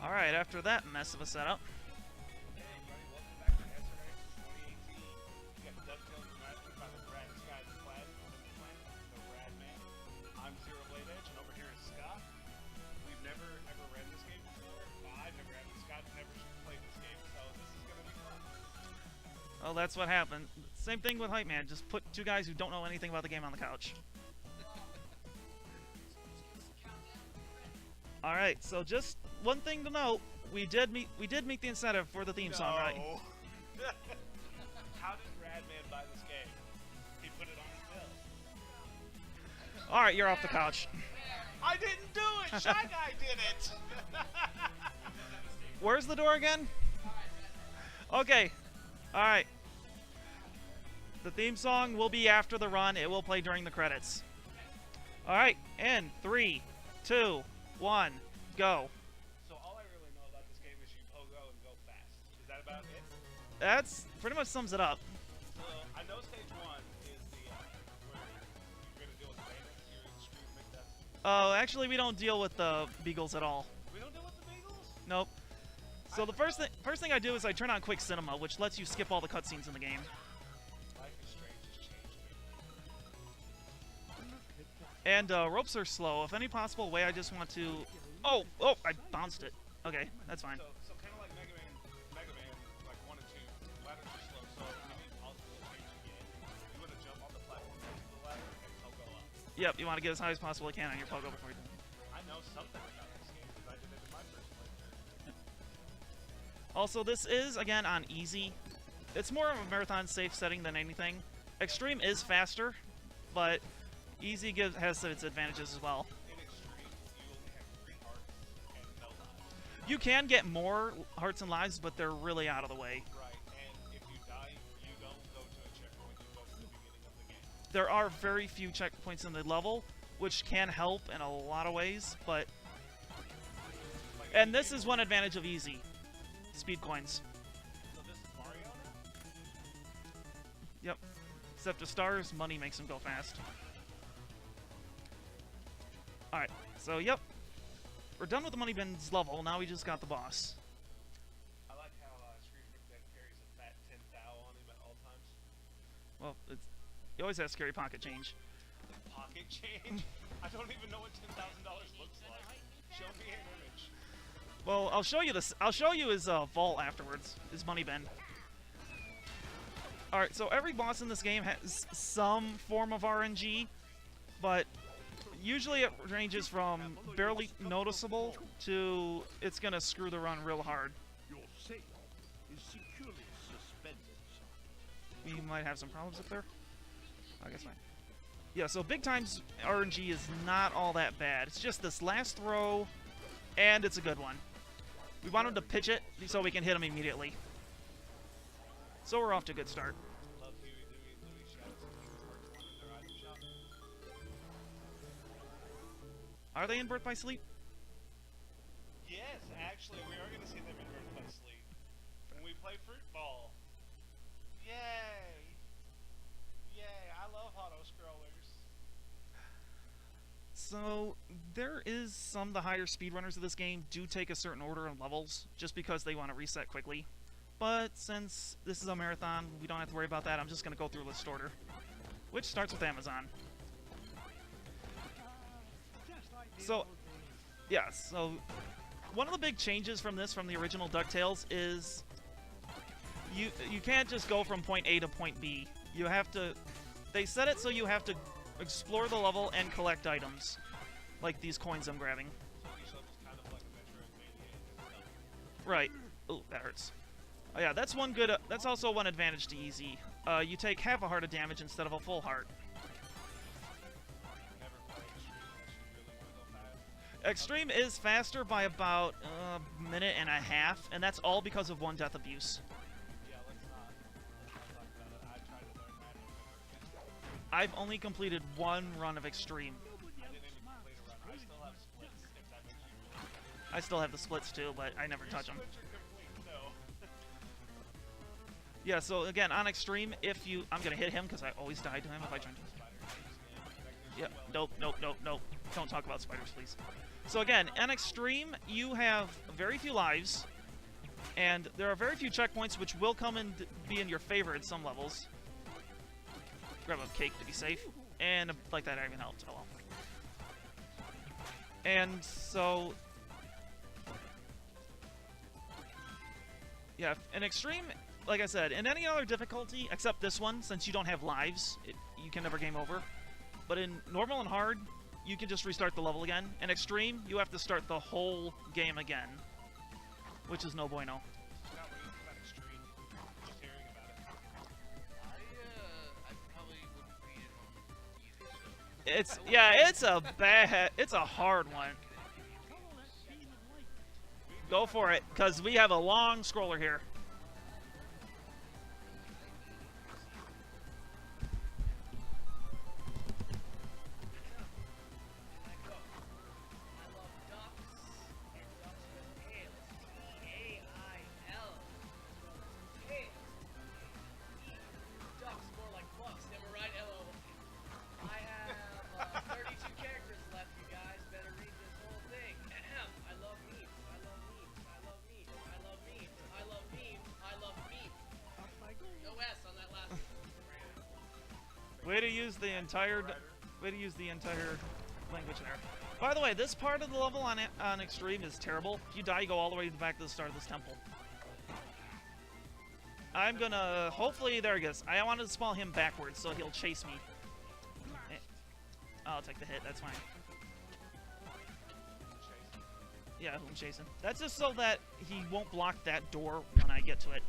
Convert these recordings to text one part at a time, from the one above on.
Alright, after that mess of a setup. Hey everybody, welcome back to SRX 2018. We got Ducktales mastered by the Brad Sky Planet, the Radman. I'm Zero Blade Edge, and over here is Scott. We've never ever ran this game before. Well, I've never ran it. Scott's never played this game, so this is gonna be fun. Well, that's what happened. Same thing with Hype Man. Just put two guys who don't know anything about the game on the couch. Alright, so just one thing to note, we did meet the incentive for the theme song, right? How did Radman buy this game? He put it on his bill. Alright, you're off the couch. I didn't do it! Shy Guy did it! Where's the door again? Okay. Alright. The theme song will be after the run. It will play during the credits. Alright, in 3, 2, 1, go. So all I really know about this game is you pogo and go fast. Is that about it? That's pretty much sums it up. I know stage 1 is the where you're gonna deal with bandits. You're in street mix-ups. Oh, actually, we don't deal with the beagles at all. We don't deal with the Beagles? Nope. So the first thing I do is I turn on Quick Cinema, which lets you skip all the cutscenes in the game. Life is Strange has changed me. And ropes are slow. If any possible way, I just want to. Oh, I bounced it. Okay, that's fine. So kind of like Mega Man, like 1 and 2, ladders are slow. So if any possible change you get, you want to jump on the platform next to the ladder and pogo up. Yep, you want to get as high as possible you can on your pogo before you do it. I know something about this game because I did it in my first playthrough. Also, this is, again, on easy. It's more of a marathon safe setting than anything. Extreme is faster, but easy has its advantages as well. In Extreme, you only have 3 hearts and no lives. You can get more hearts and lives, but they're really out of the way. Right, and if you die, you don't go to a checkpoint, you go to the beginning of the game. There are very few checkpoints in the level, which can help in a lot of ways, but... Like And this is one advantage of easy. Speed coins. So this is Mario now? Yep. Except the stars, money makes them go fast. Alright, so yep. We're done with the money bins level, now we just got the boss. I like how Screen Dead carries a fat 10 thou on him at all times. Well, he always has scary pocket change. Pocket change? I don't even know what $10,000 looks like. Show me an image. Well, I'll show you this. I'll show you his vault afterwards. His money bin. All right. So every boss in this game has some form of RNG, but usually it ranges from barely noticeable to it's gonna screw the run real hard. Your sail is securely suspended. We might have some problems up there. I guess fine. Yeah. So big times RNG is not all that bad. It's just this last throw, and it's a good one. We want him to pitch it so we can hit him immediately. So we're off to a good start. Love Huey, Dewey, and Louie shouts at King Parts 1 in their item shop. Are they in Birth by Sleep? Yes, actually, we are going to see them in Birth by Sleep. When we play Fruit Ball. Yay! Yay, I love auto-scrollers. So, there is some of the higher speedrunners of this game do take a certain order of levels, just because they want to reset quickly. But since this is a marathon, we don't have to worry about that. I'm just going to go through list order, which starts with Amazon. So, yeah, so one of the big changes from the original DuckTales is you can't just go from point A to point B. You have to... They set it so you have to explore the level and collect items, like these coins I'm grabbing. So each level's kind of like Metroidvania. Right. Ooh, that hurts. Oh yeah, that's one good. That's also one advantage to easy. You take half a heart of damage instead of a full heart. Never play Extreme unless you really want to go fast. Extreme is faster by about a minute and a half, and that's all because of one death abuse. Yeah, let's not talk about it. I tried to learn that. I've only completed one run of Extreme. I didn't even complete a run. I still have splits, if that makes you feel better. I still have the splits too, but I never touch them. Splits are complete, no. Yeah, so again, on Extreme, if you... I'm gonna hit him because I always die to him if I try to... Spider games, yeah. Yep, nope, nope, nope, nope. don't talk about spiders, please. So again, in Extreme, you have very few lives, and there are very few checkpoints, which will come and be in your favor at some levels. Grab a cake to be safe, and like that even helped. Oh well. And so, yeah, in Extreme, like I said, in any other difficulty except this one, since you don't have lives, you can never game over. But in normal and hard, you can just restart the level again. In Extreme, you have to start the whole game again, which is no bueno. Not what you think about Extreme. Just hearing about it. I probably wouldn't beat it on easy, so. It's a hard one. Go for it, because we have a long scroller here. Way to use the entire language there. By the way, this part of the level on Extreme is terrible. If you die, you go all the way back to the start of this temple. I'm gonna... Hopefully, there he goes. I wanted to spawn him backwards, so he'll chase me. I'll take the hit, that's fine. Yeah, I'm chasing. That's just so that he won't block that door when I get to it.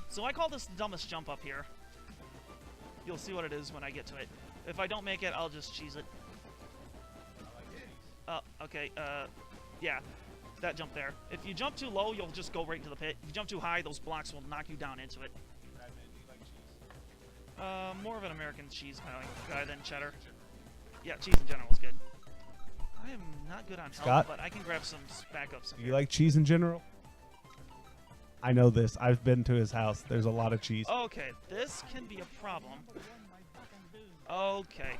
So I call this the dumbest jump up here. You'll see what it is when I get to it. If I don't make it, I'll just cheese it. Oh, okay, yeah, that jump there. If you jump too low, you'll just go right into the pit. If you jump too high, those blocks will knock you down into it. Radman, do you like cheese? More of an American cheese kind of guy than cheddar. Yeah, cheese in general is good. I am not good on health, Scott? but I can grab some backups. Do you like cheese in general? I know this. I've been to his house. There's a lot of cheese. Okay, this can be a problem. Okay,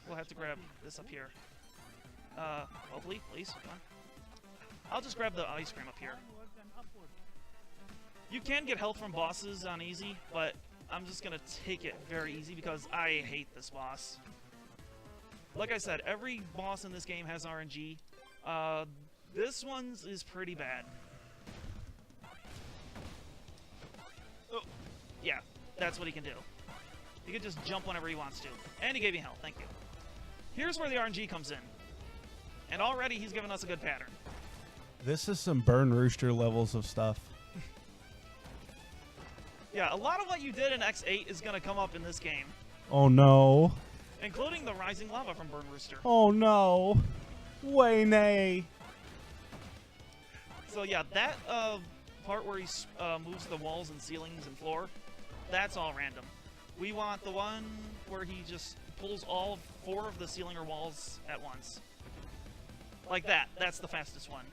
we'll have to grab this up here. Hopefully, please, come on. I'll just grab the ice cream up here. You can get health from bosses on easy, but I'm just gonna take it very easy because I hate this boss. Like I said, every boss in this game has RNG. This one's is pretty bad. Oh, yeah, that's what he can do. He can just jump whenever he wants to. And he gave me health, thank you. Here's where the RNG comes in. And already he's given us a good pattern. This is some Burn Rooster levels of stuff. Yeah, a lot of what you did in X8 is going to come up in this game. Oh no. Including the rising lava from Burn Rooster. Oh no. Way nay. So yeah, that part where he moves the walls and ceilings and floor, that's all random. We want the one where he just pulls all 4 of the ceiling or walls at once. Like that. That's the fastest one.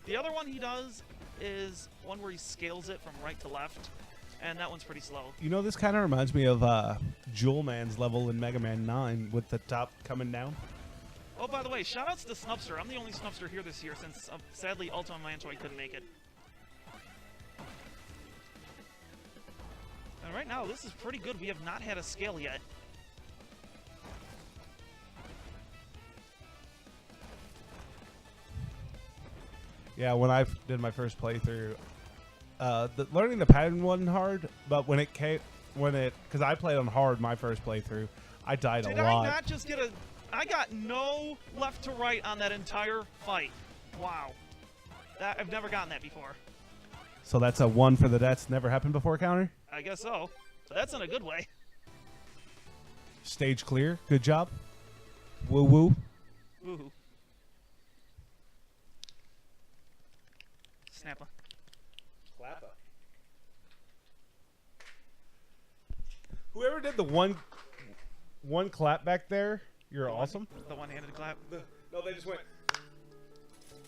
The other one he does is one where he scales it from right to left, and that one's pretty slow. You know, this kind of reminds me of Jewel Man's level in Mega Man 9 with the top coming down. Oh, by the way, shoutouts to Snubster. I'm the only Snubster here this year since, sadly, Ultima Mantoid couldn't make it. And right now, this is pretty good. We have not had a scale yet. Yeah, when I did my first playthrough, learning the pattern wasn't hard, but when it came, because I played on hard my first playthrough, I died a lot. Did I not just get a... I got no left to right on that entire fight. Wow. I've never gotten that before. So that's a 1 for the that's never happened before counter? I guess so. But that's in a good way. Stage clear. Good job. Woo woo. Woohoo. Snappa. Clappa. Whoever did the one clap back there, you're awesome. The one-handed clap. No, they just went.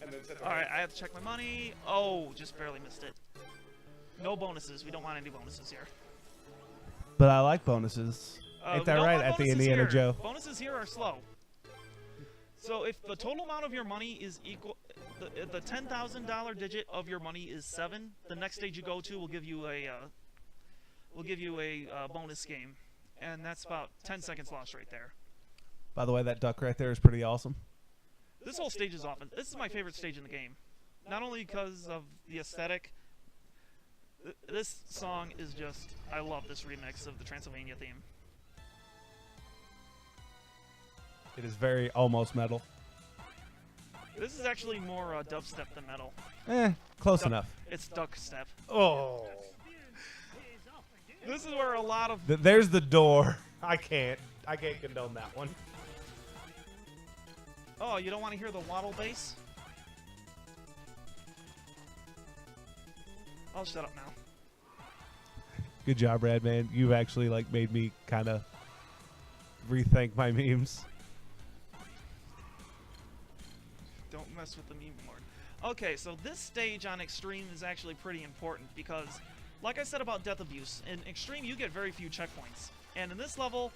And then said Alright, I have to check my money. Oh, just barely missed it. No bonuses. We don't want any bonuses here. But I like bonuses. Ain't We that don't right want at the bonuses Indiana here. Joe? Bonuses here are slow. So if the total amount of your money is equal, the $10,000 digit of your money is 7. The next stage you go to will give you a bonus game, and that's about 10 seconds lost right there. By the way, that duck right there is pretty awesome. This whole stage is often. This is my favorite stage in the game, not only because of the aesthetic. This song is just. I love this remix of the Transylvania theme. It is very almost metal. This is actually more dubstep than metal. Close enough. It's duck step. Oh. This is where a lot of There's the door. I can't condone that one. Oh, you don't want to hear the waddle bass? I'll shut up now. Good job, Radman. You've actually made me kind of rethink my memes. Don't mess with the meme board. Okay, so this stage on Extreme is actually pretty important because, like I said about Death Abuse, in Extreme you get very few checkpoints. And in this level,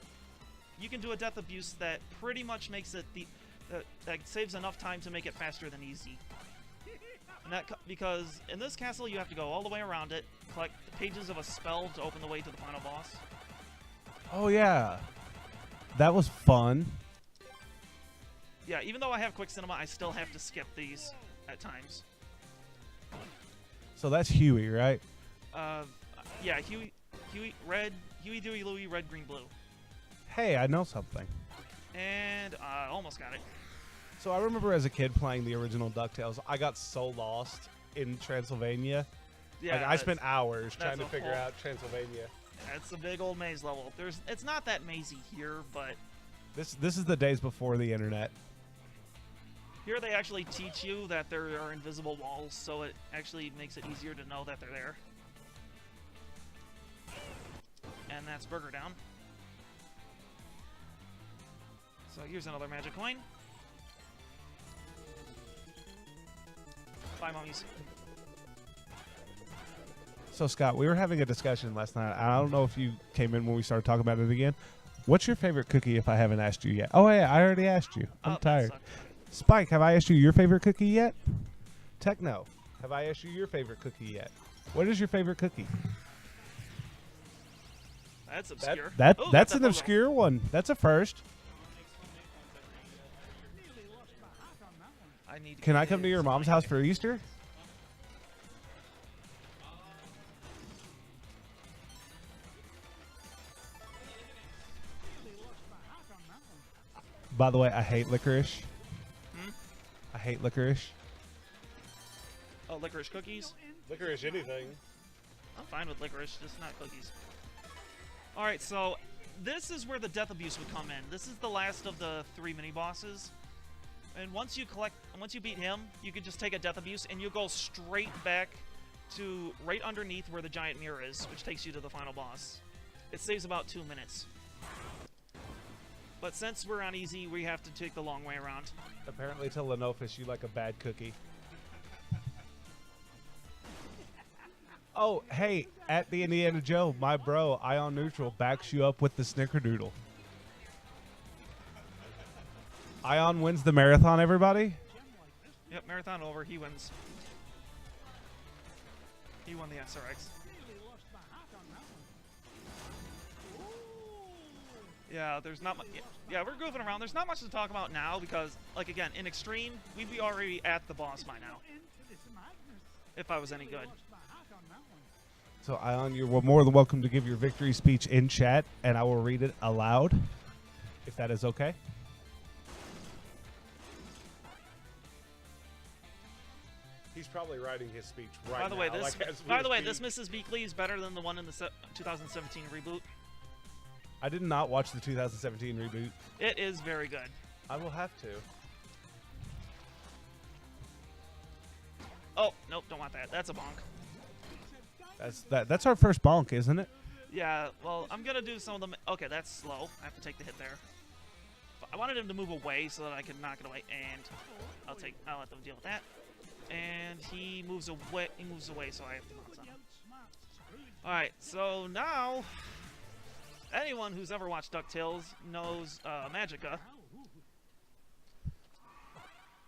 you can do a Death Abuse that pretty much makes it that saves enough time to make it faster than easy. And because in this castle you have to go all the way around it, collect pages of a spell to open the way to the final boss. Oh, yeah. That was fun. Yeah, even though I have Quick Cinema, I still have to skip these at times. So that's Huey, right? Yeah, Huey, Dewey, Louie, red, green, blue. Hey, I know something. And I almost got it. So I remember as a kid playing the original DuckTales, I got so lost in Transylvania. Yeah, I spent hours trying to a figure whole- out Transylvania. It's a big old maze level. It's not that mazy here, but This is the days before the internet. here they actually teach you that there are invisible walls, so it actually makes it easier to know that they're there. And that's Burger Down. So here's another magic coin. 5 mummies. So, Scott, we were having a discussion last night. I don't know if you came in when we started talking about it again. What's your favorite cookie if I haven't asked you yet? Oh, yeah, I already asked you. I'm that tired. sucked. Spike, have I asked you your favorite cookie yet? Techno, have I asked you your favorite cookie yet? What is your favorite cookie? That's obscure. Ooh, That's a an photo. obscure one. That's a first. I need. Can I come to your mom's house for Easter? By the way, I hate licorice. I hate licorice. Oh, licorice cookies. Licorice anything. I'm fine with licorice, just not cookies. Alright, so this is where the Death Abuse would come in. This is the last of the 3 mini-bosses. And once you beat him, you can just take a Death Abuse and you go straight back to right underneath where the giant mirror is, which takes you to the final boss. It saves about 2 minutes. But since we're on easy, we have to take the long way around. Apparently, to Lenofis, you like a bad cookie. Oh, hey, at the Indiana Joe, my bro, Ion Neutral, backs you up with the Snickerdoodle. Ion wins the marathon, everybody? Yep, marathon over, he wins. He won the SRX. Yeah, there's not much. Yeah, we're goofing around. There's not much to talk about now because, like, again, in Extreme, we'd be already at the boss by now. If I was any good. So, Ion, you're more than welcome to give your victory speech in chat, and I will read it aloud, if that is okay. He's probably writing his speech right By the way, now. this Mrs. Beakley is better than the one in the 2017 reboot. I did not watch the 2017 reboot. It is very good. I will have to. Oh, nope, don't want that. That's a bonk. That's our first bonk, isn't it? Yeah, well, I'm gonna do some of them. Okay, that's slow. I have to take the hit there. I wanted him to move away so that I could knock it away, and I'll let them deal with that. And he moves away. So I have to bounce on him. All right, so now anyone who's ever watched DuckTales knows Magica.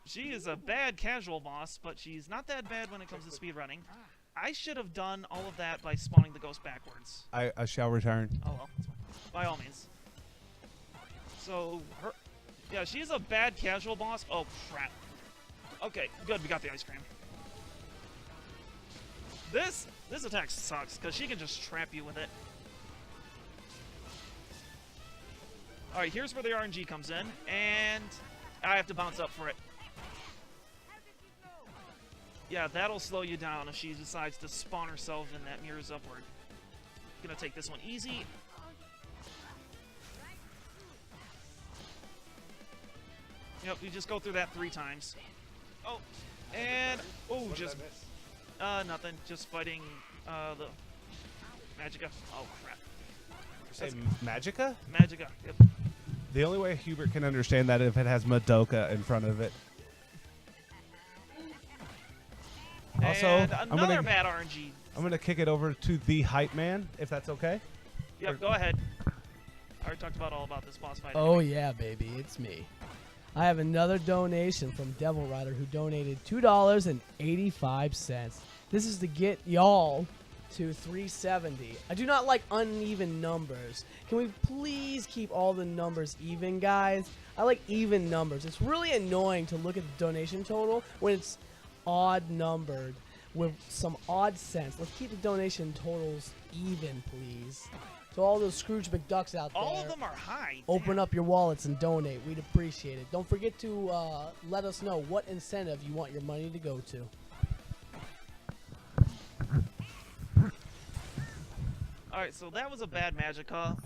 She is a bad casual boss, but she's not that bad when it comes to speedrunning. I should have done all of that by spawning the ghost backwards. I shall return. Oh well, that's fine. By all means. So, yeah, she's a bad casual boss. Oh, crap. Okay, good, we got the ice cream. This attack sucks, because she can just trap you with it. Alright, here's where the RNG comes in, and I have to bounce up for it. Yeah, that'll slow you down if she decides to spawn herself in that mirrors upward. Gonna take this one easy. Yep, you just go through that 3 times. Oh, and oh, just nothing. Just fighting the Magica. Oh crap! Say Magica? Magica. Yep. The only way Hubert can understand that if it has Madoka in front of it. Also, And I'm another gonna bad RNG. I'm gonna kick it over to the hype man, if that's okay. Yep, go ahead. I already talked all about this boss fight. Oh anyway. yeah, baby, it's me. I have another donation from Devil Rider who donated $2.85. This is to get y'all to 370. I do not like uneven numbers. Can we please keep all the numbers even, guys? I like even numbers. It's really annoying to look at the donation total when it's odd numbered with some odd sense. Let's keep the donation totals even, please. To all those Scrooge McDucks out there, All of them are high. open Damn. up your wallets and donate. We'd appreciate it. Don't forget to let us know what incentive you want your money to go to. Alright, so that was a bad Magica.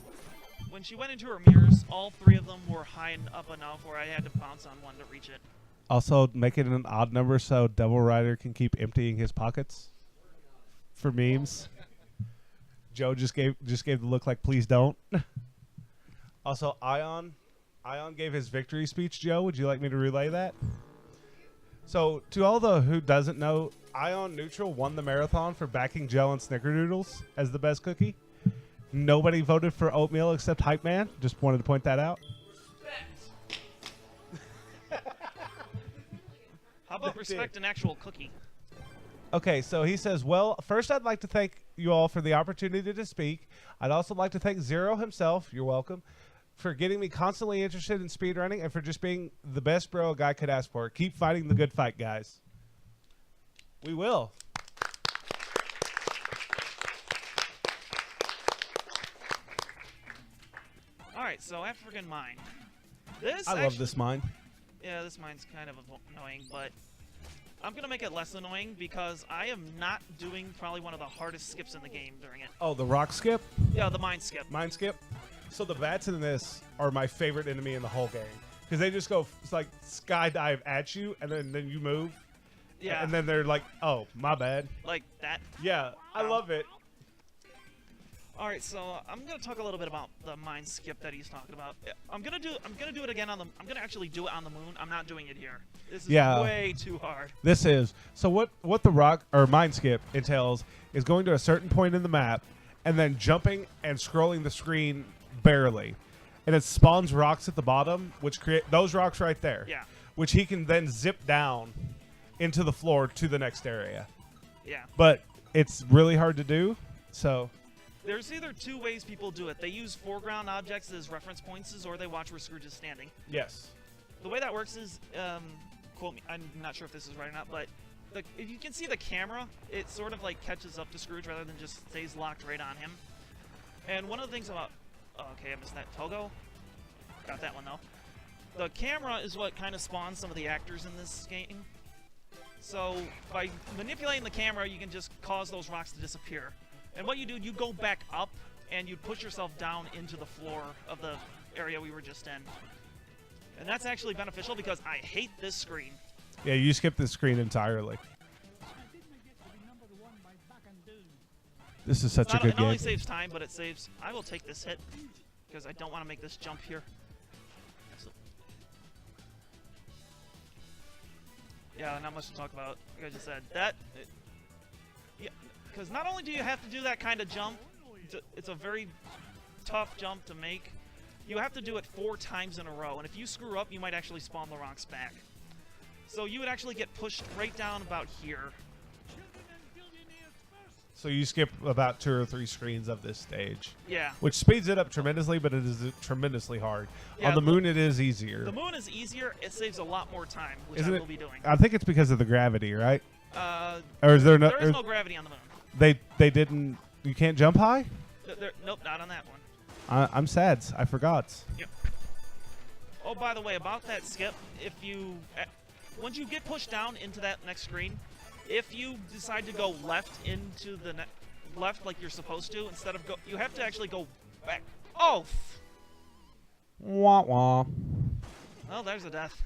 When she went into her mirrors, all 3 of them were high and up enough where I had to bounce on one to reach it. Also, make it an odd number so Devil Rider can keep emptying his pockets for memes. Joe just gave the look like please don't. Also, Ion gave his victory speech. Joe, would you like me to relay that? So, to all the who doesn't know, Ion Neutral won the marathon for backing Joe and Snickerdoodles as the best cookie. Nobody voted for oatmeal except Hype Man. Just wanted to point that out. How about respect an actual cookie? Okay, so he says, well, first I'd like to thank you all for the opportunity to speak. I'd also like to thank Zero himself, you're welcome, for getting me constantly interested in speedrunning and for just being the best bro a guy could ask for. Keep fighting the good fight, guys. We will. Alright, so African Mine. This I love this mine. Yeah, this mine's kind of annoying, but I'm going to make it less annoying because I am not doing probably one of the hardest skips in the game during it. Oh, the rock skip? Yeah, the mine skip. Mine skip? So the bats in this are my favorite enemy in the whole game. Because they just go, it's like skydive at you, and then you move. Yeah. And then they're like, oh, my bad. Like that. Yeah, I Wow. love it. Alright, so I'm gonna talk a little bit about the mine skip that he's talking about. I'm gonna do it again I'm gonna actually do it on the moon. I'm not doing it here. This is way too hard. This is. So what the rock or mine skip entails is going to a certain point in the map and then jumping and scrolling the screen barely. And it spawns rocks at the bottom, which create those rocks right there. Yeah. Which he can then zip down into the floor to the next area. Yeah. But it's really hard to do. So There's either 2 ways people do it. They use foreground objects as reference points, or they watch where Scrooge is standing. yes. The way that works is, quote me, I'm not sure if this is right or not, but if you can see the camera, it sort of like catches up to Scrooge rather than just stays locked right on him. And one of the things about, oh, okay, I missed that. Togo? Got that one though. The camera is what kind of spawns some of the actors in this game. So by manipulating the camera, you can just cause those rocks to disappear. And what you do, you go back up, and you push yourself down into the floor of the area we were just in. And that's actually beneficial because I hate this screen. Yeah, you skip the screen entirely. This is such a good It not only game. saves time, but it saves... I will take this hit because I don't want to make this jump here. So, yeah, not much to talk about. Like I just said, yeah, because not only do you have to do that kind of jump, it's a very tough jump to make. You have to do it 4 times in a row, and if you screw up, you might actually spawn the rocks back. So you would actually get pushed right down about here. So you skip about 2 or 3 screens of this stage, Yeah. which speeds it up tremendously, but it is tremendously hard. Yeah, On the moon, it is easier. The moon is easier. It saves a lot more time, which Isn't I it? will be doing. I think it's because of the gravity, right? There Or is there no? is no gravity on the moon. They didn't. You can't jump high. Nope, not on that one. I'm sad. I forgot. Yep. Oh, by the way, about that skip, if you once you get pushed down into that next screen, if you decide to go left into the left like you're supposed to, instead of you have to actually go back. Oh. Wah wah. Well, there's a death.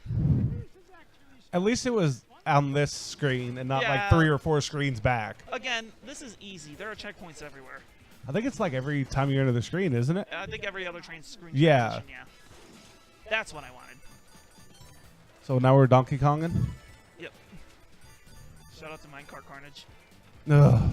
At least it was on this screen and not like Yeah. 3 or 4 screens back. Again, this is easy. There are checkpoints everywhere. I think it's like every time you enter the screen, isn't it? I think every other train screen. Yeah. transition, yeah. That's what I wanted. So now we're Donkey Konging. Yep. Shout out to Minecart Carnage. Ugh.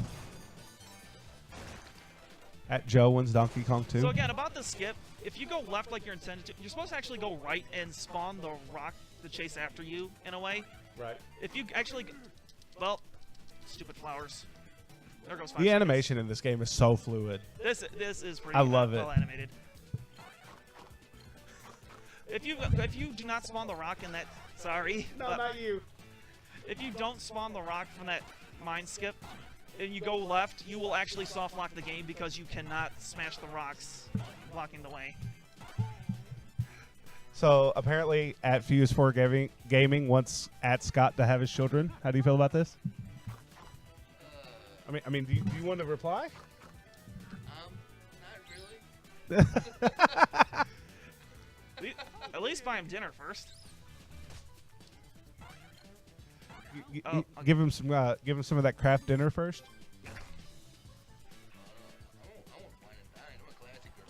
At Joe wins Donkey Kong 2. So again, about the skip, if you go left like you're intended to, you're supposed to actually go right and spawn the rock to chase after you, in a way. Right. If you actually, well, stupid flowers. There goes 5 The seconds. animation in this game is so fluid. This is pretty I love it. well animated. If you do not spawn the rock in that, sorry, but you. if you don't spawn the rock from that mine skip, and you go left, you will actually soft lock the game because you cannot smash the rocks blocking the way. So apparently, at Fuse 4 Gaming wants at Scott to have his children. How do you feel about this? I mean, do you want to reply? Not really. At least buy him dinner first. Give him some of that craft dinner first. I won't wine and dine. I'm a classic girl,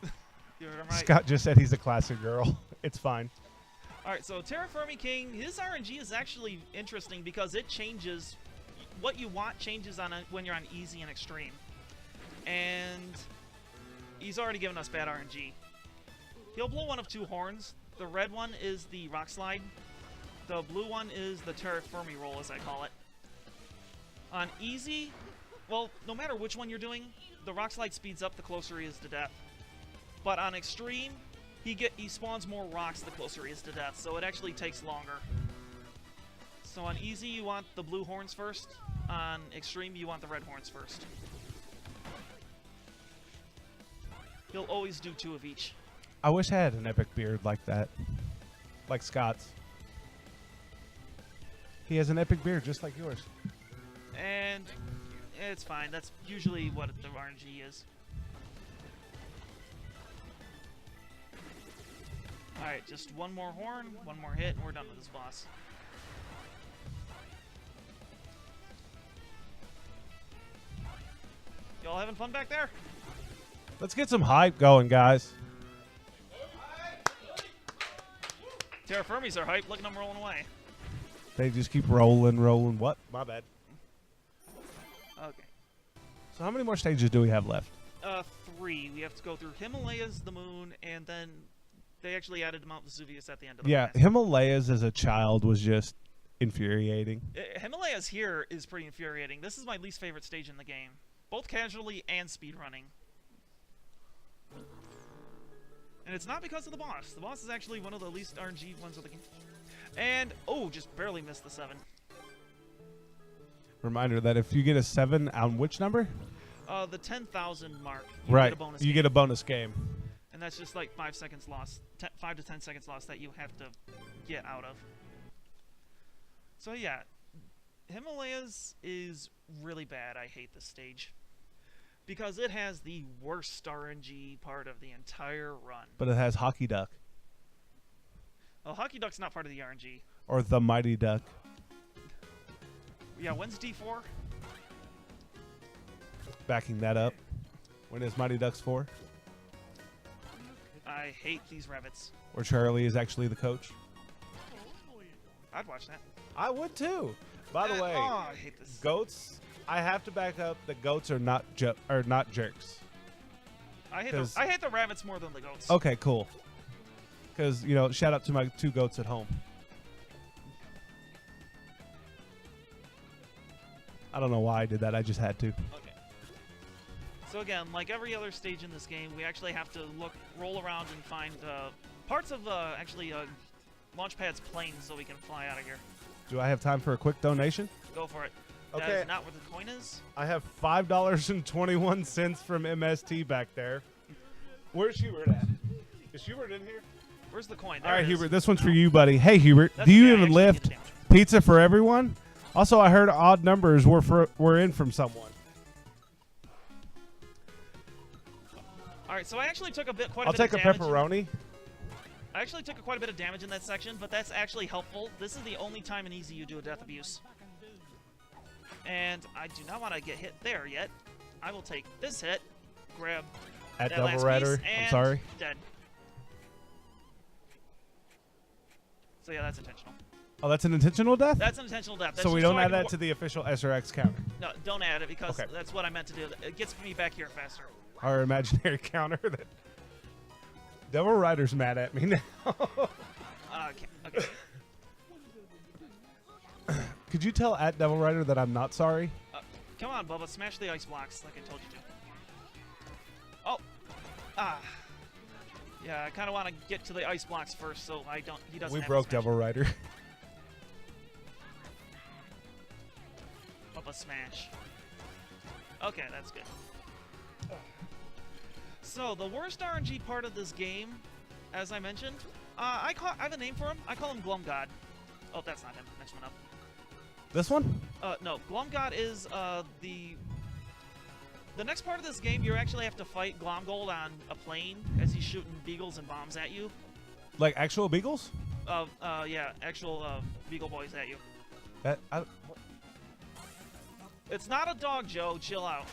right? You heard him right. Scott just said he's a classic girl. It's fine. All right, so Terraforming King, his RNG is actually interesting because it changes. What you want changes when you're on easy and extreme. And he's already given us bad RNG. He'll blow one of 2 horns. The red one is the rock slide. The blue one is the terraforming roll, as I call it. On easy, well, no matter which one you're doing, the rock slide speeds up the closer he is to death. But on extreme, he spawns more rocks the closer he is to death, so it actually takes longer. So on easy, you want the blue horns first. On extreme, you want the red horns first. He'll always do 2 of each. I wish I had an epic beard like that, like Scott's. He has an epic beard just like yours. And it's fine. That's usually what the RNG is. Alright, just one more horn, one more hit, and we're done with this boss. Y'all having fun back there? Let's get some hype going, guys. Terra Firmies are hype. Look at them rolling away. They just keep rolling. What? My bad. Okay. So how many more stages do we have left? 3. We have to go through Himalayas, the moon, and then they actually added Mount Vesuvius at the end of the Yeah, last. Himalayas as a child was just infuriating. Himalayas here is pretty infuriating. This is my least favorite stage in the game. Both casually and speedrunning. And it's not because of the boss. The boss is actually one of the least RNG ones of the game. And, oh, just barely missed the 7. Reminder that if you get a 7 on which number? The 10,000 mark. Right. Get a bonus You game. get a bonus game. And that's just like 5 seconds lost. 5 to 10 seconds lost that you have to get out of. So yeah, Himalayas is really bad. I hate this stage. Because it has the worst RNG part of the entire run. But it has Hockey Duck. Well, Hockey Duck's not part of the RNG. Or the Mighty Duck. Yeah, when's D4? Backing that up. When is Mighty Ducks 4? I hate these rabbits. Where Charlie is actually the coach. I'd watch that. I would too. By the way, Oh, I hate this. goats. I have to back up that goats are not jerks. I hate 'cause- the rabbits more than the goats. Okay, cool. Because shout out to my 2 goats at home. I don't know why I did that. I just had to. Okay. So again, like every other stage in this game, we actually have to roll around and find parts of Launchpad's plane so we can fly out of here. Do I have time for a quick donation? Go for it. Okay. That is not where the coin is. I have $5.21 from MST back there. Where's Hubert at? Is Hubert in here? Where's the coin? All There right, it is. Hubert, this one's for you, buddy. Hey, Hubert, That's do you okay, I even actually lift need damage. pizza for everyone? Also, I heard odd numbers were in from someone. All right, so I actually took quite a I'll bit take of a damage. pepperoni. I actually took quite a bit of damage in that section, but that's actually helpful. This is the only time in Easy you do a death abuse. And I do not want to get hit there yet. I will take this hit, grab At that Double last Rider. piece, I'm and sorry. dead. So yeah, that's intentional. Oh, that's an intentional death? That's an intentional death. That's So we just don't I add can that to the official SRX counter. No, don't add it because Okay. that's what I meant to do. It gets me back here faster. Our imaginary counter. That Devil Rider's mad at me now. Okay. Could you tell at Devil Rider that I'm not sorry? Come on, Bubba. Smash the ice blocks like I told you to. Oh. Ah. Yeah, I kind of want to get to the ice blocks first so he doesn't We have broke to smash Devil Rider. Bubba smash. Okay, that's good. So, the worst RNG part of this game, as I mentioned, I have a name for him. I call him Glum God. Oh, that's not him. Next one up. This one? No, Glum God is the next part of this game. You actually have to fight Glomgold on a plane as he's shooting beagles and bombs at you. Like actual beagles? Yeah, actual beagle boys at you. That It's not a dog, Joe. Chill out.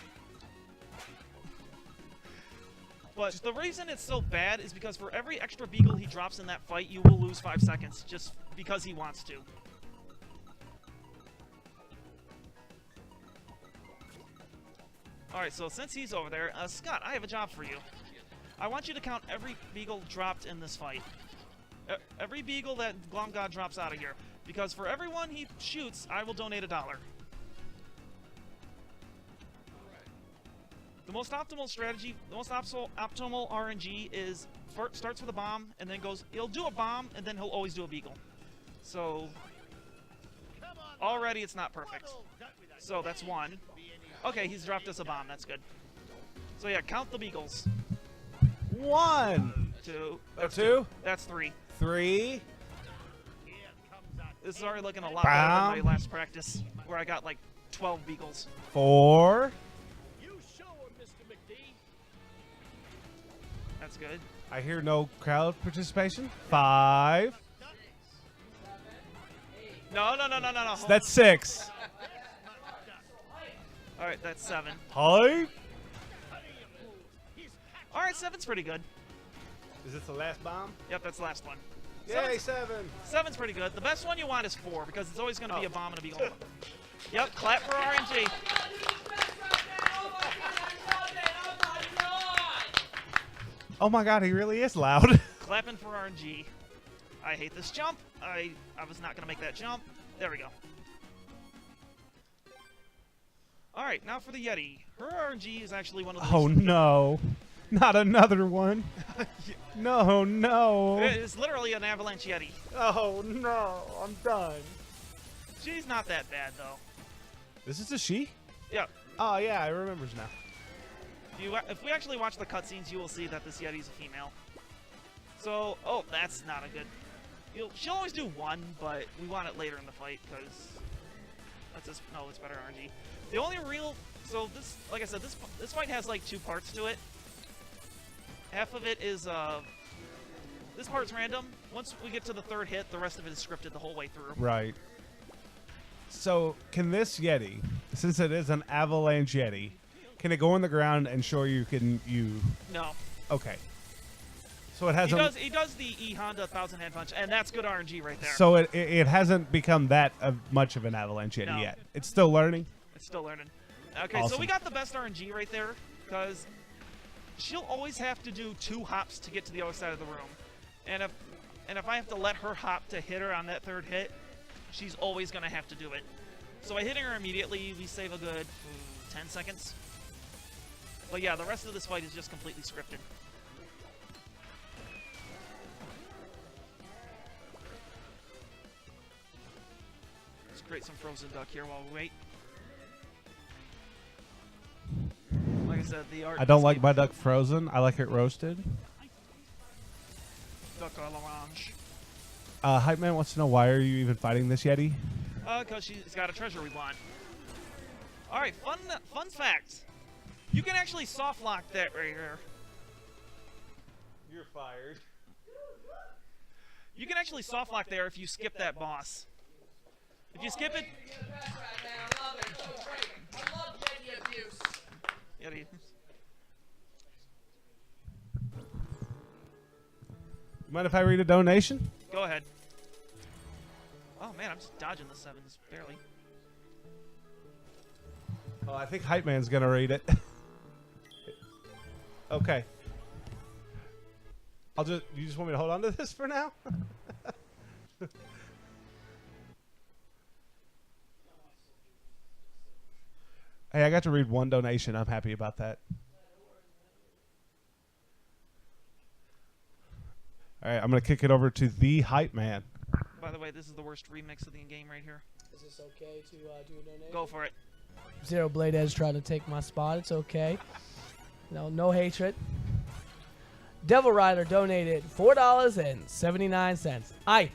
But the reason it's so bad is because for every extra beagle he drops in that fight, you will lose 5 seconds just because he wants to. Alright, so since he's over there, Scott, I have a job for you. I want you to count every beagle dropped in this fight. Every beagle that Glom God drops out of here. Because for every one he shoots, I will donate $1. The most optimal strategy, the most optimal RNG is starts with a bomb and then goes. He'll do a bomb and then he'll always do a beagle. So already it's not perfect. So that's 1. Okay, he's dropped us a bomb. That's good. So yeah, count the beagles. 1, 2. That's That's 2, That's 3. 3. This is already looking a lot better than Bam. my last practice, where I got like 12 beagles. 4. That's good. I hear no crowd participation. 5. No. That's 6. All right, that's 7. Hype. All right, 7's pretty good. Is this the last bomb? Yep, that's the last one. Yay, 7. 7's pretty good. The best one you want is 4 because it's always going to be a bomb and a beagle. Yep, clap for RNG. Oh my god, he really is loud. Clapping for RNG. I hate this jump. I was not going to make that jump. There we go. All right, now for the Yeti. Her RNG is actually one of the Oh least- no. Not another one. No. It is literally an avalanche Yeti. Oh no, I'm done. She's not that bad, though. This is a she? Yeah. Oh yeah, I remember now. If we actually watch the cutscenes, you will see that this Yeti's a female. So, oh, that's not a good... She'll always do 1, but we want it later in the fight, because... That's just... No, it's better RNG. The only real... So, this... Like I said, this fight has, like, 2 parts to it. Half of it is, This part's random. Once we get to the 3rd hit, the rest of it is scripted the whole way through. Right. So, can this Yeti, since it is an avalanche Yeti, can it go on the ground and show you No. Okay. So it hasn't... He does the E-Honda 1000 hand punch, and that's good RNG right there. So it hasn't become that much of an avalanche Yeti No. yet. It's still learning? It's still learning. Okay, so Awesome. we got the best RNG right there, because she'll always have to do 2 hops to get to the other side of the room. And if I have to let her hop to hit her on that 3rd hit, she's always going to have to do it. So by hitting her immediately, we save a good 10 seconds. But yeah, the rest of this fight is just completely scripted. Let's create some frozen duck here while we wait. Like I said, the art. I don't like my duck frozen. I like it roasted. Duck à l'orange. Hype Man wants to know, why are you even fighting this Yeti? Because she's got a treasure we want. All right, fun fact. You can actually soft lock that right here. You're fired. You can actually soft lock there if you skip that boss. If you skip it, Yeti. Mind if I read a donation? Go ahead. Oh man, I'm just dodging the sevens barely. Oh, I think Hype Man's gonna read it. Okay. You just want me to hold on to this for now? Hey, I got to read one donation. I'm happy about that. All right, I'm going to kick it over to the Hype Man. By the way, this is the worst remix of the game right here. Is this okay to do a donation? Go for it. Zero Blade Edge trying to take my spot. It's okay. No hatred. Devil Rider donated $4.79. I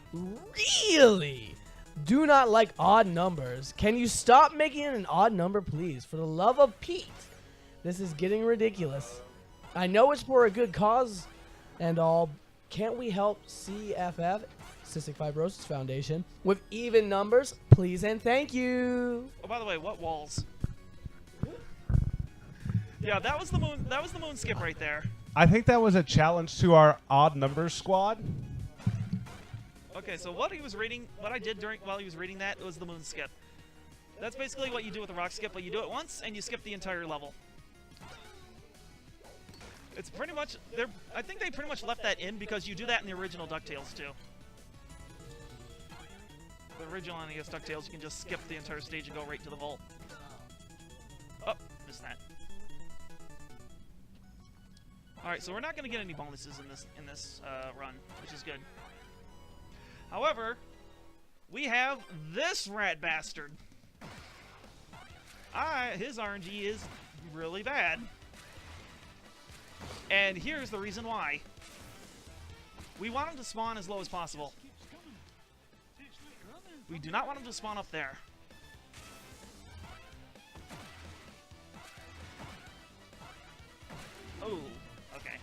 really do not like odd numbers. Can you stop making it an odd number, please? For the love of Pete. This is getting ridiculous. I know it's for a good cause and all. Can't we help CFF, Cystic Fibrosis Foundation, with even numbers, please and thank you. Oh, by the way, what walls? Yeah, that was the moon. That was the moon skip right there. I think that was a challenge to our odd numbers squad. Okay, so what I did while he was reading that was the moon skip. That's basically what you do with the rock skip, but you do it once and you skip the entire level. It's pretty much I think they pretty much left that in because you do that in the original Ducktales too. The original NES Ducktales, you can just skip the entire stage and go right to the vault. Oh, missed that. All right, so we're not going to get any bonuses in this run, which is good. However, we have this rat bastard. His RNG is really bad. And here's the reason why. We want him to spawn as low as possible. We do not want him to spawn up there. Oh, okay.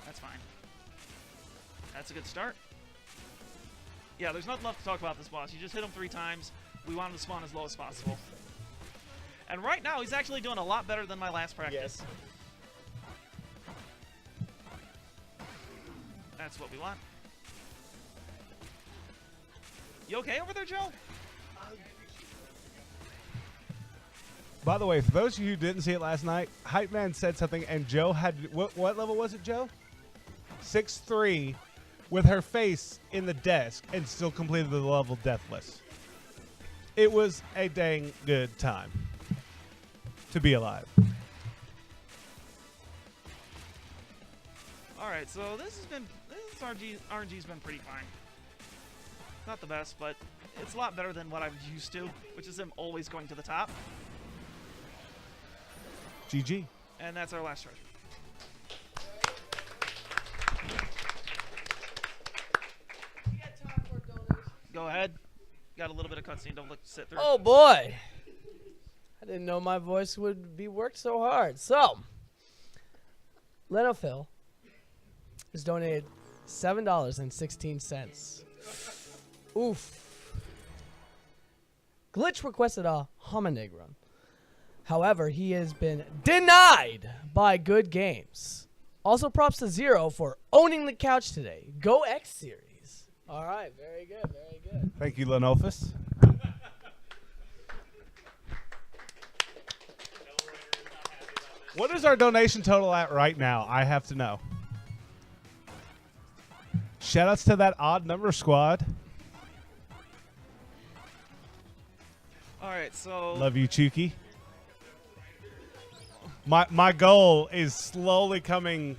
That's fine. That's a good start. Yeah, there's nothing left to talk about this boss. You just hit him 3 times. We want him to spawn as low as possible. And right now, he's actually doing a lot better than my last practice. Yes. That's what we want. You okay over there, Joe? By the way, for those of you who didn't see it last night, Hype Man said something, and Joe had... What level was it, Joe? 6-3 with her face in the desk and still completed the level deathless. It was a dang good time to be alive. Alright, so this RNG's been pretty fine. Not the best, but it's a lot better than what I'm used to, which is him always going to the top. GG. And that's our last treasure. Go ahead. Got a little bit of cutscene. Don't sit through. Oh boy, I didn't know my voice would be worked so hard. So, Lenophil has donated $7.16. Oof. Glitch requested a hominig run. However, he has been denied by Good Games. Also, props to Zero for owning the couch today. Go X Series. All right, very good, very good. Thank you, Lenofus. What is our donation total at right now? I have to know. Shoutouts to that odd number squad. All right, so Love you, Chuki. My goal is slowly coming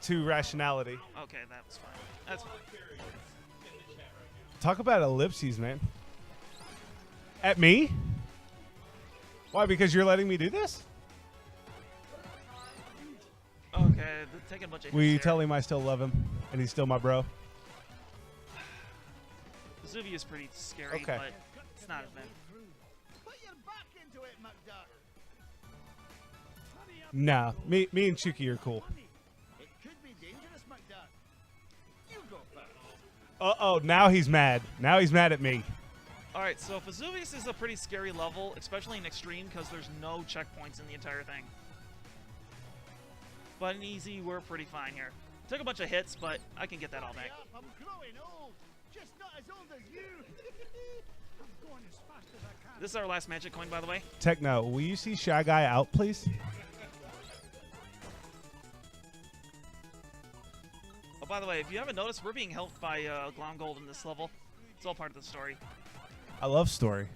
to rationality. okay, that was fine. That's fine. Talk about ellipses, man. At me? Why? Because you're letting me do this? Okay, taking a bunch of Will hits you here. tell him I still love him and he's still my bro? Vesuvius is pretty scary, Okay. but it's not as bad. Put your back into it, McDuck. Nah, me and Chuki are cool. It could be dangerous, McDuck. You go first. Uh-oh, now he's mad. Now he's mad at me. All right, so Vesuvius is a pretty scary level, especially in extreme, because there's no checkpoints in the entire thing. But in easy, we're pretty fine here. Took a bunch of hits, but I can get that all back. I'm growing old. Just not as old as you. I'm going as fast as I can. This is our last magic coin, by the way. Techno, will you see Shy Guy out, please? Oh, by the way, if you haven't noticed, we're being helped by Glomgold in this level. It's all part of the story. I love story.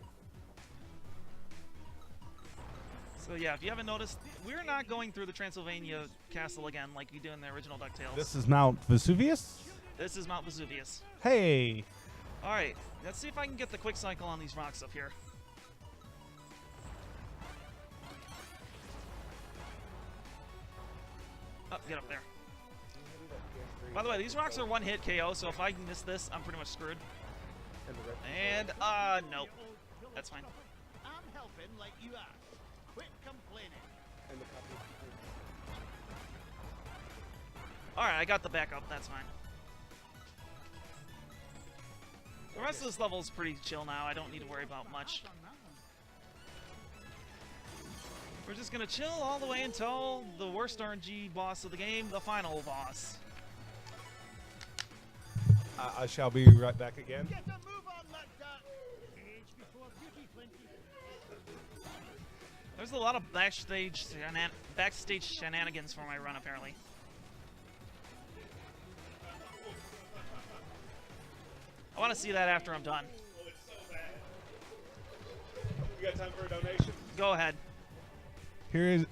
So yeah, if you haven't noticed, we're not going through the Transylvania castle again like we do in the original DuckTales. This is Mount Vesuvius? This is Mount Vesuvius. Hey. All right, let's see if I can get the quick cycle on these rocks up here. Oh, get up there. By the way, these rocks are one-hit KO, so if I miss this, I'm pretty much screwed. And, nope. That's fine. I'm helping like you are. Quit complaining. Alright, I got the backup. That's fine. The rest of this level is pretty chill now. I don't need to worry about much. We're just going to chill all the way until the worst RNG boss of the game, the final boss. I shall be right back again. Get a move on, McDuck. Age before beauty, plenty. There's a lot of backstage shenanigans for my run, apparently. I want to see that after I'm done. You got time for a donation? Go ahead. Here is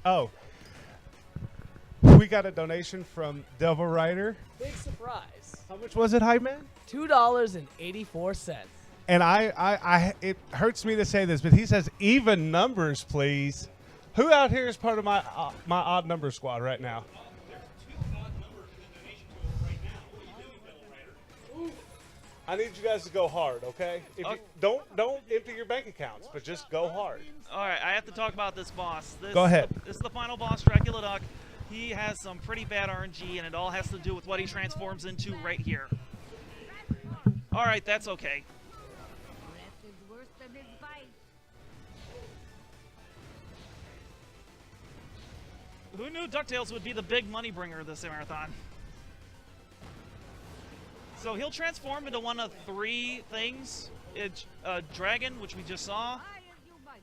we got a donation from Devil Rider. Big surprise. How much was it, Hype Man? $2.84. And I it hurts me to say this, but he says even numbers, please. Who out here is part of my odd number squad right now? I need you guys to go hard, okay? If you, don't empty your bank accounts, but just go hard. All right, I have to talk about this boss. Go ahead. This is the final boss, Dracula Duck. He has some pretty bad RNG, and it all has to do with what he transforms into right here. All right, that's okay. Breath is worse than his bite. Who knew DuckTales would be the big money bringer this marathon? So he'll transform into one of three things. It's Dragon, which we just saw.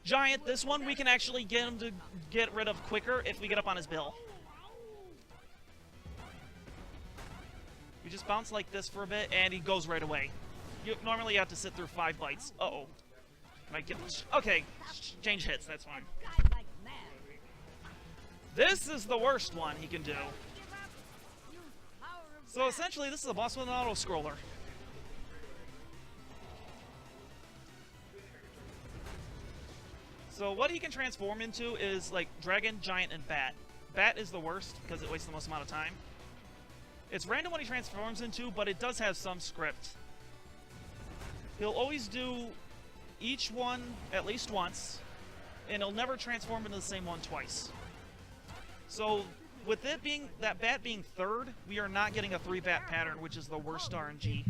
Giant, this one we can actually get him to get rid of quicker if we get up on his bill. We just bounce like this for a bit, and he goes right away. Normally you have to sit through 5 bites. Uh-oh. Might get... Okay, change hits, that's fine. This is the worst one he can do. So essentially, this is a boss with an auto-scroller. So what he can transform into is like Dragon, Giant, and Bat. Bat is the worst because it wastes the most amount of time. It's random what he transforms into, but it does have some script. He'll always do each one at least once, and he'll never transform into the same one twice. So with it being that Bat being third, we are not getting a 3-Bat pattern, which is the worst RNG.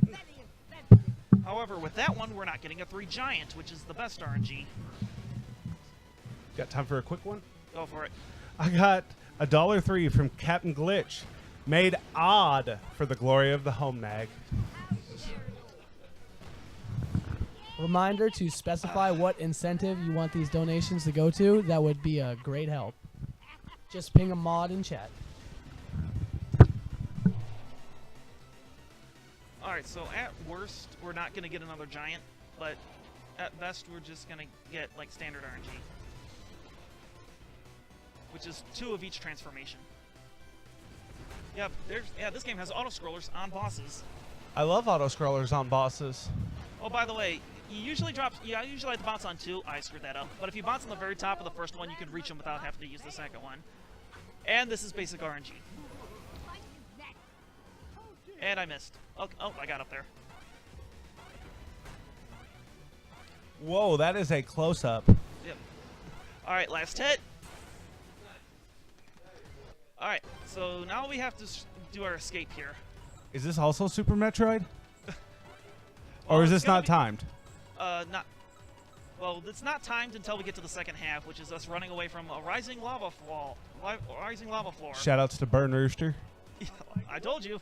However, with that one, we're not getting a 3 Giant, which is the best RNG. Got time for a quick one? Go for it. I got $1.03 from Captain Glitch. Made odd for the glory of the home nag. Reminder to specify what incentive you want these donations to go to. That would be a great help. Just ping a mod in chat. Alright, so at worst, we're not going to get another Giant, but At best, we're just gonna get like standard RNG, which is 2 of each transformation. Yep, this game has auto scrollers on bosses. I love auto scrollers on bosses. Oh, by the way, you usually drop. Yeah, I usually have to bounce on 2. I screwed that up. But if you bounce on the very top of the first one, you can reach them without having to use the second one. And this is basic RNG. And I missed. Oh, I got up there. Whoa, that is a close-up. Yep. All right, last hit. All right, so now we have to do our escape here. Is this also Super Metroid? Well, Or is it's this gonna not be- timed? Not. Well, it's not timed until we get to the second half, which is us running away from a rising lava floor. Shoutouts to Burn Rooster. I told you.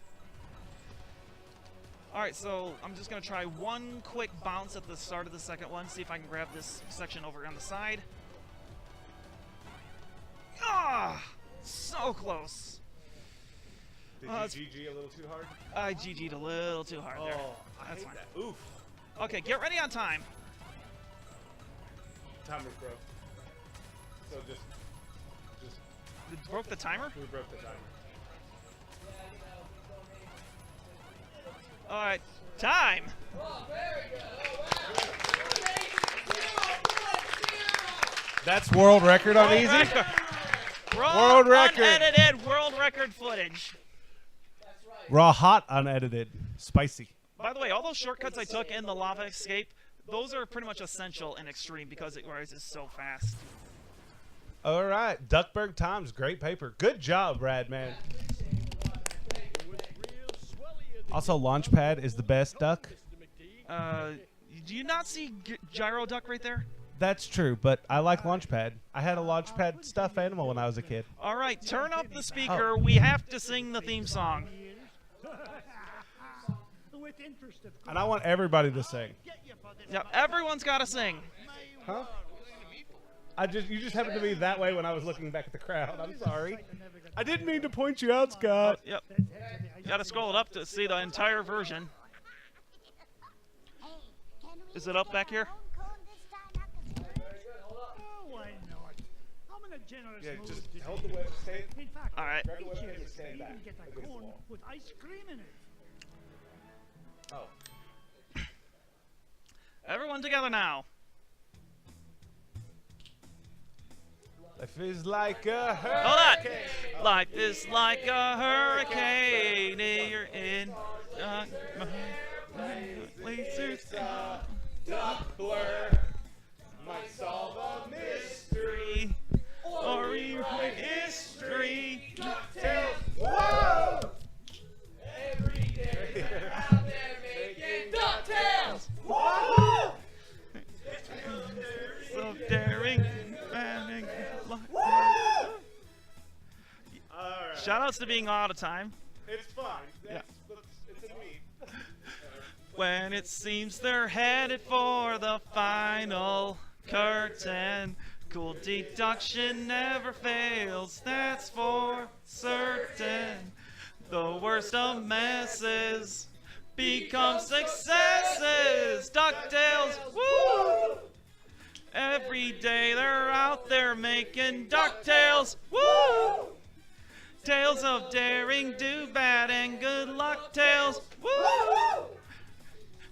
All right, so I'm just gonna try one quick bounce at the start of the second one, see if I can grab this section over on the side. Ah, so close. Did you GG a little too hard? I GG'd a little too hard there. I That's hate fine. that. Oof. Okay, get ready on time. Timer broke. So just It broke the timer? we broke the timer. All right, time. That's world record on World easy. record. World record. Unedited world record footage. Raw, hot, unedited, spicy. By the way, all those shortcuts I took in the lava escape, those are pretty much essential in Extreme because it rises so fast. All right, Duckburg Times, great paper. Good job, Radman. Also, Launchpad is the best duck. Do you not see Gyro Duck right there? That's true, but I like Launchpad. I had a Launchpad stuffed animal when I was a kid. All right, turn up the speaker. We have to sing the theme song. With interest of And I want everybody to sing. get you for this. Yeah, everyone's got to sing. Huh? You just happened to be that way when I was looking back at the crowd. I'm sorry. I didn't mean to point you out, Scott. Yep. You got to scroll it up to see the entire version. Is it up back here? Oh, why not? I'm in a generous Yeah, mood just today. hold the web. Stay. In fact, All right. Grab the each webcam year and stand you back. can get a against the cone wall. with ice cream in it. Oh. Everyone together now. Life is like a Hold hurricane. on. Life is like a hurricane. You're in. Lasers. Duckler might solve a mystery. Or rewrite history. Ducktales. Whoa! Every day they're out there making Ducktales. Whoa! So daring. Alright. Shoutouts to being out of time. It's fine. Yeah. It's in me. When it seems they're headed for the final curtain, cool deduction never fails, that's for certain. The worst of messes become successes. Ducktales, woo! Every day they're out there making Ducktales, woo! Tales of daring, do bad, and good luck tales, woo!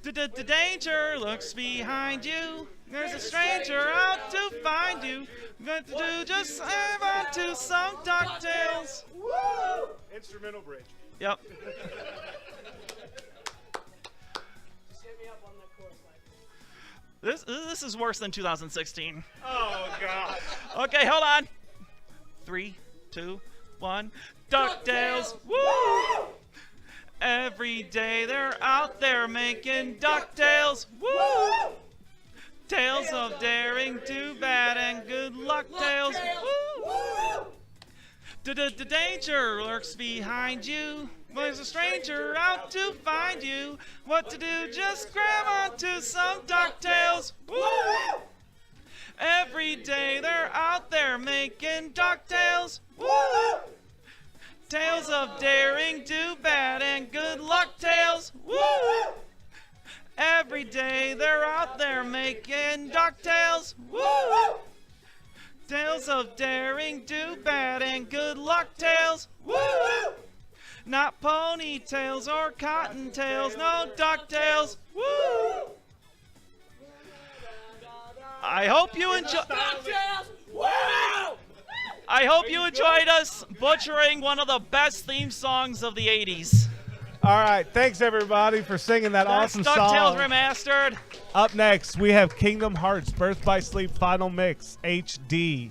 The danger lurks behind you. There's a stranger out to find you. What to do? Just have on to some Ducktales. Woo! Instrumental bridge. Yep. This is worse than 2016. Oh God. Okay, hold on. 3, 2, 1. Ducktales. Woo! Every day they're out there making Ducktales. Woo! Tales of daring, do bad, and good luck tales. Woo! The danger lurks behind you. There's a stranger out to find you. What to do? Just grab onto some Ducktales. Woo! Every day they're out there making Ducktales. Woo! Tales of daring, do bad, and good luck tales. Woo! Every day they're out there making Ducktales. Woo! Tales of daring, do bad, and good luck tales. Woo! Not ponytails or cottontails, no Ducktales. Woo! I hope you enjoy. I hope you enjoyed us butchering one of the best theme songs of the 80s. All right, thanks everybody for singing that That's awesome DuckTales song. Remastered. Up next, we have Kingdom Hearts Birth by Sleep Final Mix HD.